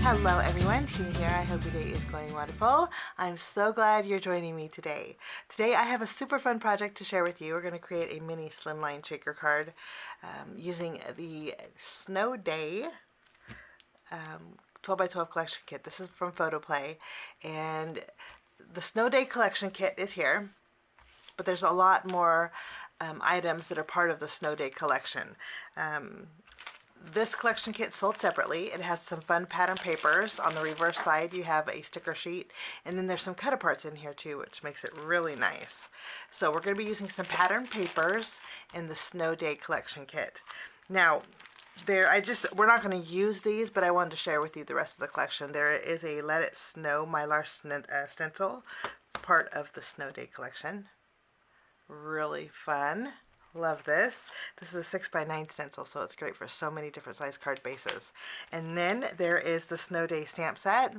Hello everyone, Tina here. I hope your day is going wonderful. I'm so glad you're joining me today. Today I have a super fun project to share with you. We're going to create a mini Slimline shaker card using the Snow Day 12 by 12 collection kit. This is from Photoplay, and the Snow Day collection kit is here, but there's a lot more items that are part of the Snow Day collection. This collection kit sold separately. It has some fun pattern papers. On the reverse side you have a sticker sheet, and then there's some cut-aparts in here too, which makes it really nice. So we're going to be using some pattern papers in the Snow Day collection kit. Now we're not going to use these, but I wanted to share with you the rest of the collection. There is a Let It Snow Mylar stencil, part of the Snow Day collection. Really fun. Love this. This is a 6 by 9 stencil, so it's great for so many different size card bases. And then there is the Snow Day stamp set.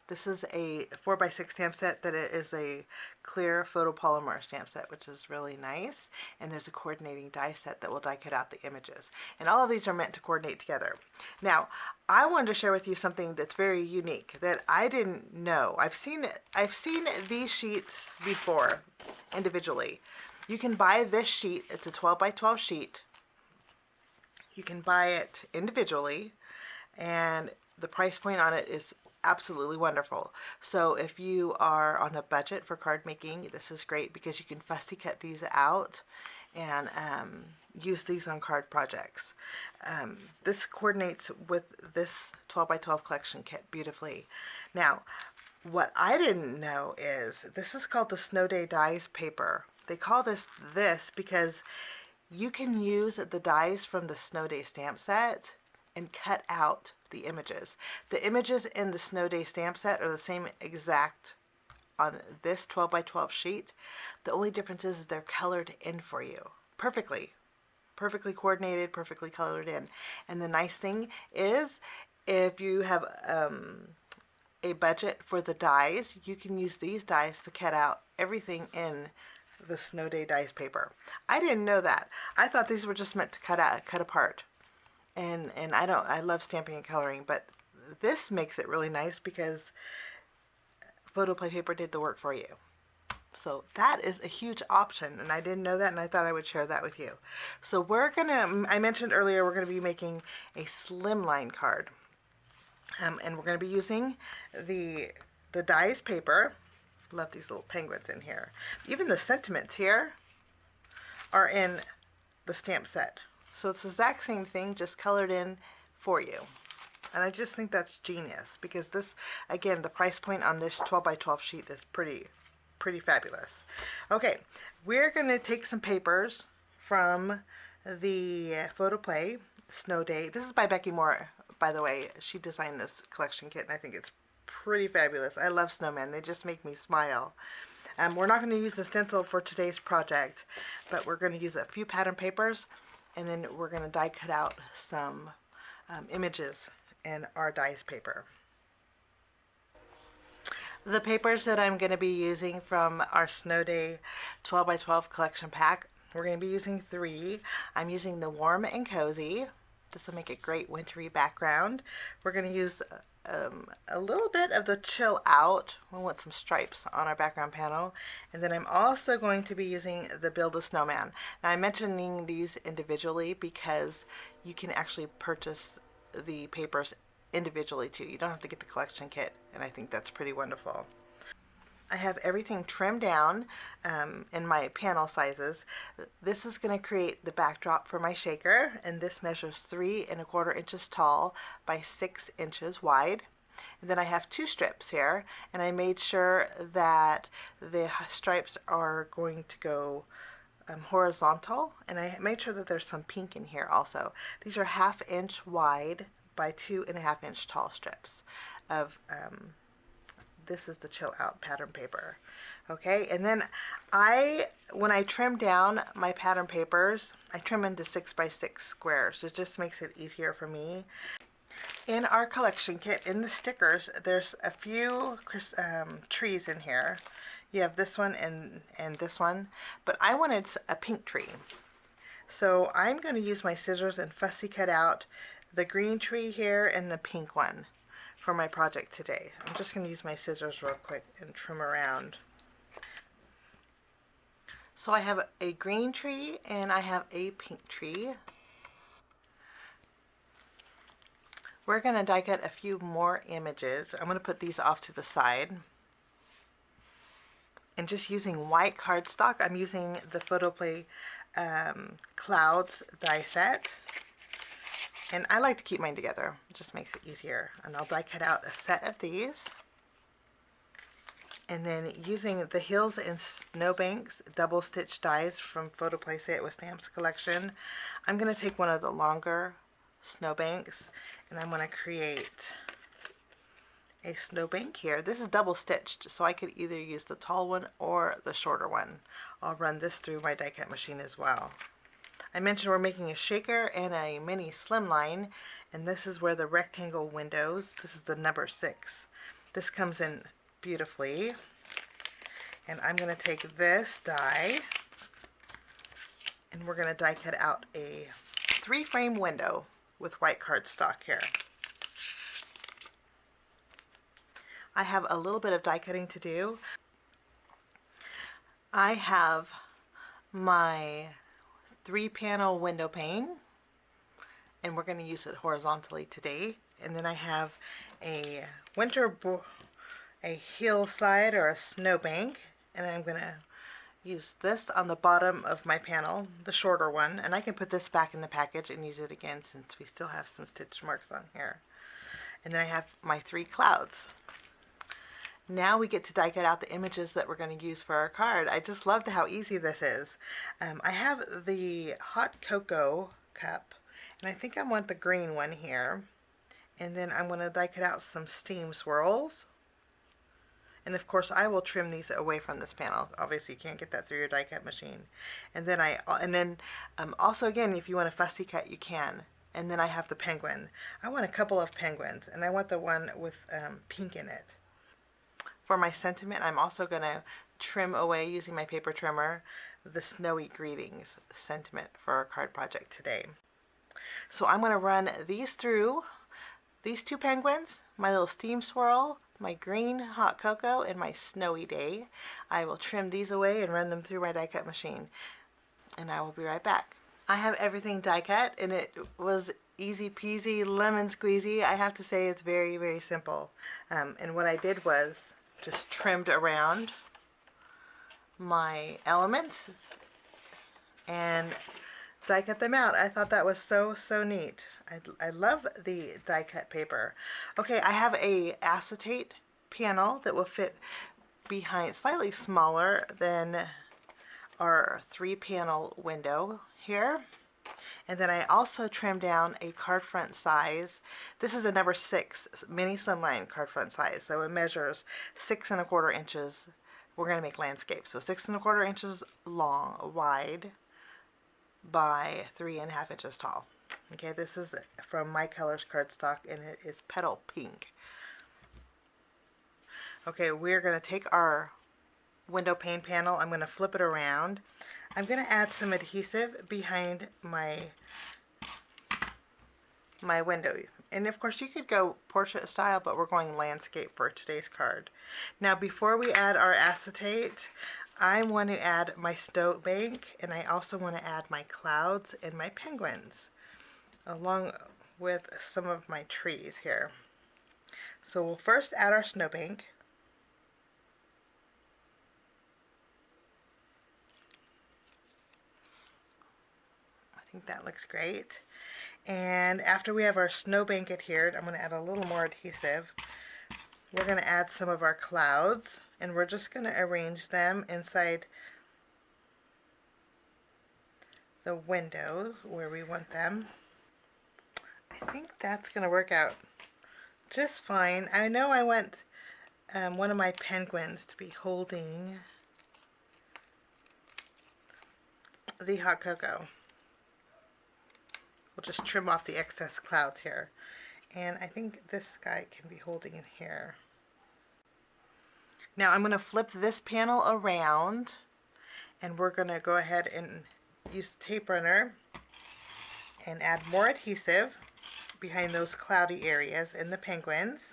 This is a 4 by 6 stamp set that is a clear photopolymer stamp set, which is really nice. And there's a coordinating die set that will die cut out the images. And all of these are meant to coordinate together. Now, I wanted to share with you something that's very unique that I didn't know. I've seen these sheets before individually. You can buy this sheet. It's a 12 by 12 sheet. You can buy it individually, and the price point on it is absolutely wonderful. So if you are on a budget for card making, this is great because you can fussy cut these out and use these on card projects. This coordinates with this 12 by 12 collection kit beautifully. Now, what I didn't know is this is called the Snow Day Dies paper. They call this because you can use the dies from the Snow Day stamp set and cut out the images. The images in the Snow Day stamp set are the same exact on this 12 by 12 sheet. The only difference is they're colored in for you perfectly coordinated, perfectly colored in. And the nice thing is, if you have a budget for the dies, you can use these dies to cut out everything in the Snow Day dies paper. I didn't know that. I thought these were just meant to cut apart. And I love stamping and coloring, but this makes it really nice because Photoplay Paper did the work for you. So that is a huge option, and I didn't know that, and I thought I would share that with you. So I mentioned earlier, we're gonna be making a Slimline card. And we're gonna be using the dies paper. Love these little penguins in here. Even the sentiments here are in the stamp set. So it's the exact same thing, just colored in for you. And I just think that's genius because this, again, the price point on this 12 by 12 sheet is pretty fabulous. Okay, we're going to take some papers from the Photoplay Snow Day. This is by Becky Moore, by the way. She designed this collection kit, and I think it's pretty fabulous. I love snowmen. They just make me smile. We're not going to use the stencil for today's project, but we're going to use a few pattern papers, and then we're going to die cut out some images in our dies paper. The papers that I'm going to be using from our Snow Day 12 by 12 collection pack, we're going to be using 3. I'm using the Warm and Cozy. This will make a great wintry background. We're going to use a little bit of the Chill Out. We want some stripes on our background panel. And then I'm also going to be using the Build a Snowman. Now I'm mentioning these individually because you can actually purchase the papers individually too. You don't have to get the collection kit, and I think that's pretty wonderful. I have everything trimmed down in my panel sizes. This is going to create the backdrop for my shaker, and this measures 3 1/4 inches tall by 6 inches wide. And then I have 2 strips here, and I made sure that the stripes are going to go horizontal, and I made sure that there's some pink in here also. These are 1/2 inch wide by 2 1/2 inch tall strips of this is the Chill Out pattern paper. Okay, and then when I trim down my pattern papers, I trim into 6 by 6 squares. It just makes it easier for me. In our collection kit, in the stickers, there's a few trees in here. You have this one and this one, but I wanted a pink tree. So I'm going to use my scissors and fussy cut out the green tree here and the pink one for my project today. I'm just going to use my scissors real quick and trim around. So I have a green tree and I have a pink tree. We're going to die cut a few more images. I'm going to put these off to the side. And just using white cardstock, I'm using the Photoplay Clouds die set. And I like to keep mine together. It just makes it easier. And I'll die cut out a set of these. And then using the Hills and Snowbanks double stitch dies from Photoplay Say It With Stamps collection, I'm going to take one of the longer snowbanks and I'm going to create a snowbank here. This is double stitched, so I could either use the tall one or the shorter one. I'll run this through my die cut machine as well. I mentioned we're making a shaker and a mini slimline, and this is where the rectangle windows, this is the number 6. This comes in beautifully, and I'm going to take this die and we're going to die cut out a 3-frame window with white cardstock here. I have a little bit of die cutting to do. I have my 3-panel window pane, and we're going to use it horizontally today. And then I have a hillside or a snowbank, and I'm going to use this on the bottom of my panel, the shorter one, and I can put this back in the package and use it again since we still have some stitch marks on here. And then I have my 3 clouds. Now we get to die cut out the images that we're going to use for our card. I just love how easy this is. I have the hot cocoa cup, and I think I want the green one here. And then I'm going to die cut out some steam swirls. And of course I will trim these away from this panel. Obviously you can't get that through your die cut machine. And then also again, if you want a fussy cut, you can. And then I have the penguin. I want a couple of penguins, and I want the one with pink in it. For my sentiment, I'm also going to trim away using my paper trimmer the snowy greetings sentiment for our card project today. So I'm going to run these through, these 2 penguins, my little steam swirl, my green hot cocoa, and my snowy day. I will trim these away and run them through my die cut machine, and I will be right back. I have everything die cut, and it was easy peasy lemon squeezy. I have to say it's very, very simple. And what I did was just trimmed around my elements and die cut them out. I thought that was so neat. I love the die cut paper. Okay, I have a acetate panel that will fit behind, slightly smaller than our 3-panel window here. And then I also trimmed down a card front size. This is a number 6 mini slimline card front size, so it measures 6 1/4 inches. We're going to make landscape, so 6 1/4 inches wide by 3 1/2 inches tall. Okay, this is from My Colors cardstock, and it is petal pink. Okay, we're going to take our window pane panel. I'm going to flip it around. I'm going to add some adhesive behind my window. And of course you could go portrait style, but we're going landscape for today's card. Now before we add our acetate, I want to add my snowbank, and I also want to add my clouds and my penguins, along with some of my trees here. So we'll first add our snowbank. I think that looks great. And after we have our snowbank adhered, I'm going to add a little more adhesive. We're going to add some of our clouds, and we're just going to arrange them inside the windows where we want them. I think that's going to work out just fine. I know I want one of my penguins to be holding the hot cocoa. We'll just trim off the excess clouds here. And I think this guy can be holding in here. Now I'm going to flip this panel around, and we're going to go ahead and use the tape runner and add more adhesive behind those cloudy areas in the penguins.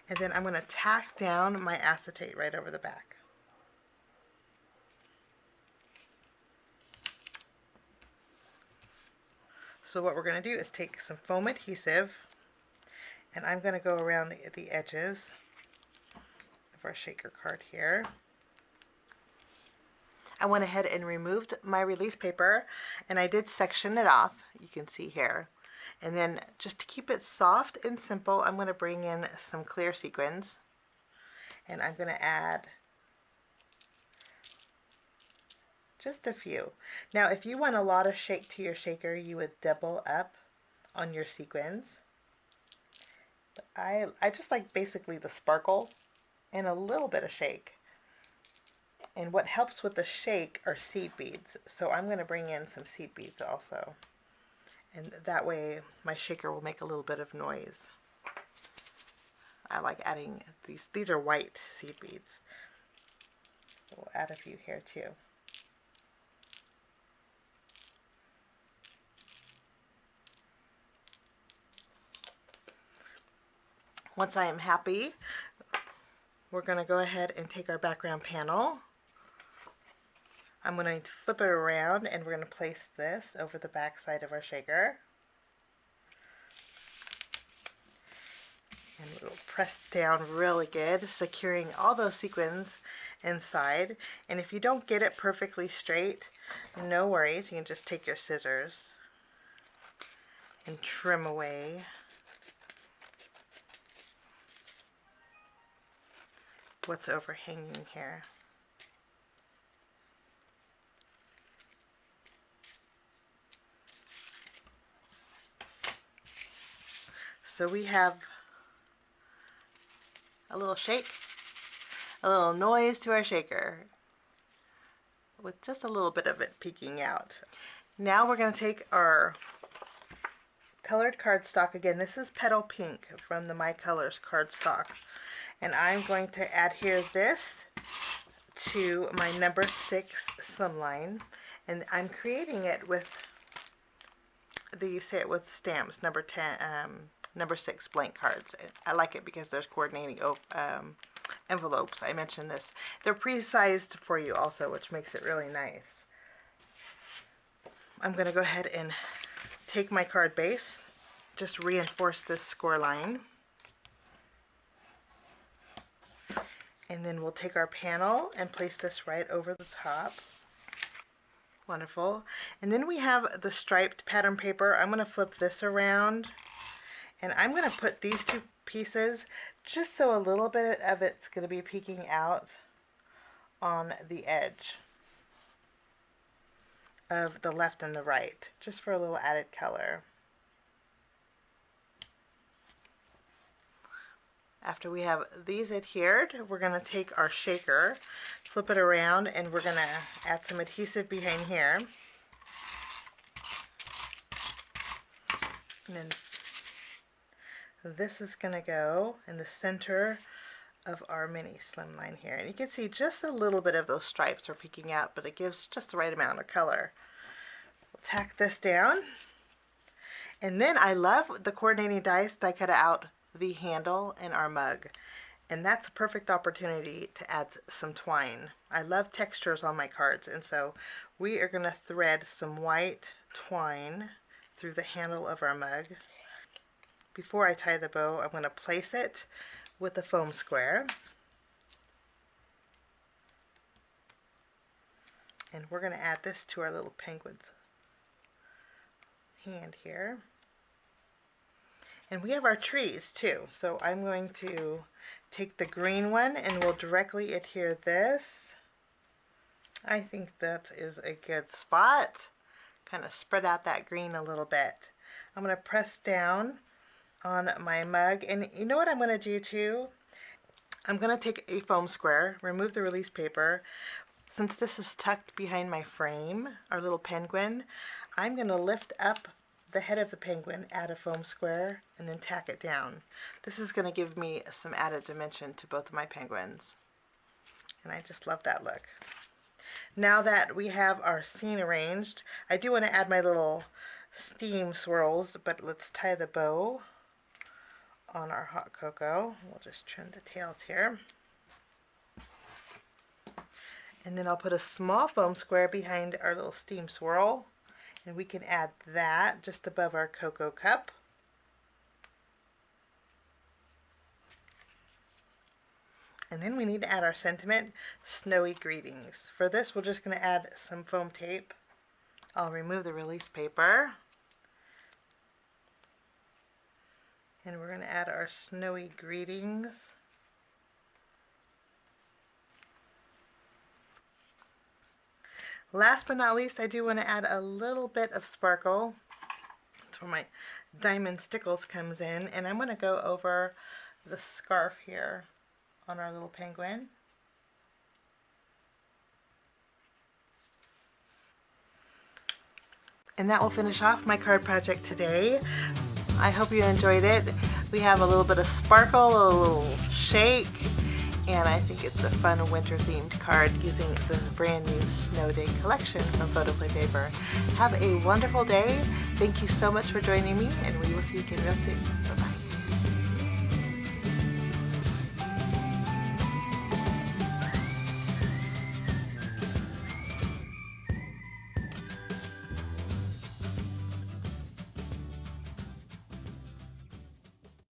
And then I'm going to tack down my acetate right over the back. So what we're going to do is take some foam adhesive, and I'm going to go around the edges of our shaker card here. I went ahead and removed my release paper, and I did section it off, you can see here. And then just to keep it soft and simple, I'm going to bring in some clear sequins, and I'm going to add just a few. Now if you want a lot of shake to your shaker, you would double up on your sequins. But I just like basically the sparkle and a little bit of shake. And what helps with the shake are seed beads. So I'm going to bring in some seed beads also. And that way my shaker will make a little bit of noise. I like adding these are white seed beads. So we'll add a few here too. Once I am happy, we're going to go ahead and take our background panel. I'm going to flip it around, and we're going to place this over the back side of our shaker. And it'll press down really good, securing all those sequins inside. And if you don't get it perfectly straight, no worries. You can just take your scissors and trim away what's overhanging here. So we have a little shake, a little noise to our shaker, with just a little bit of it peeking out. Now we're going to take our colored cardstock again. This is Petal Pink from the My Colors cardstock. And I'm going to adhere this to my number 6 Slimline. And I'm creating it with stamps, number 6 blank cards. I like it because there's coordinating envelopes. I mentioned this. They're pre-sized for you also, which makes it really nice. I'm going to go ahead and take my card base, just reinforce this score line. And then we'll take our panel and place this right over the top. Wonderful. And then we have the striped pattern paper. I'm going to flip this around, and I'm going to put these two pieces just so a little bit of it's going to be peeking out on the edge of the left and the right, just for a little added color. After we have these adhered, we're going to take our shaker, flip it around, and we're going to add some adhesive behind here. And then this is going to go in the center of our mini Slimline here. And you can see just a little bit of those stripes are peeking out, but it gives just the right amount of color. We'll tack this down. And then I love the coordinating dies I cut out the handle in our mug, and that's a perfect opportunity to add some twine. I love textures on my cards, and so we are going to thread some white twine through the handle of our mug. Before I tie the bow, I'm going to place it with a foam square, and we're going to add this to our little penguin's hand here. And we have our trees too, so I'm going to take the green one and we'll directly adhere this. I think that is a good spot. Kind of spread out that green a little bit. I'm going to press down on my mug, and you know what I'm going to do too? I'm going to take a foam square, remove the release paper. Since this is tucked behind my frame, our little penguin, I'm going to lift up the head of the penguin, add a foam square, and then tack it down. This is going to give me some added dimension to both of my penguins. And I just love that look. Now that we have our scene arranged, I do want to add my little steam swirls, but let's tie the bow on our hot cocoa. We'll just trim the tails here. And then I'll put a small foam square behind our little steam swirl, and we can add that just above our cocoa cup. And then we need to add our sentiment, Snowy Greetings. For this, we're just going to add some foam tape. I'll remove the release paper. And we're going to add our Snowy Greetings. Last but not least, I do want to add a little bit of sparkle. That's where my diamond stickles comes in. And I'm going to go over the scarf here on our little penguin. And that will finish off my card project today. I hope you enjoyed it. We have a little bit of sparkle, a little shake, and I think it's a fun winter themed card using the brand new Snow Day collection from Photoplay Paper. Have a wonderful day. Thank you so much for joining me, and we will see you again real soon. Bye-bye.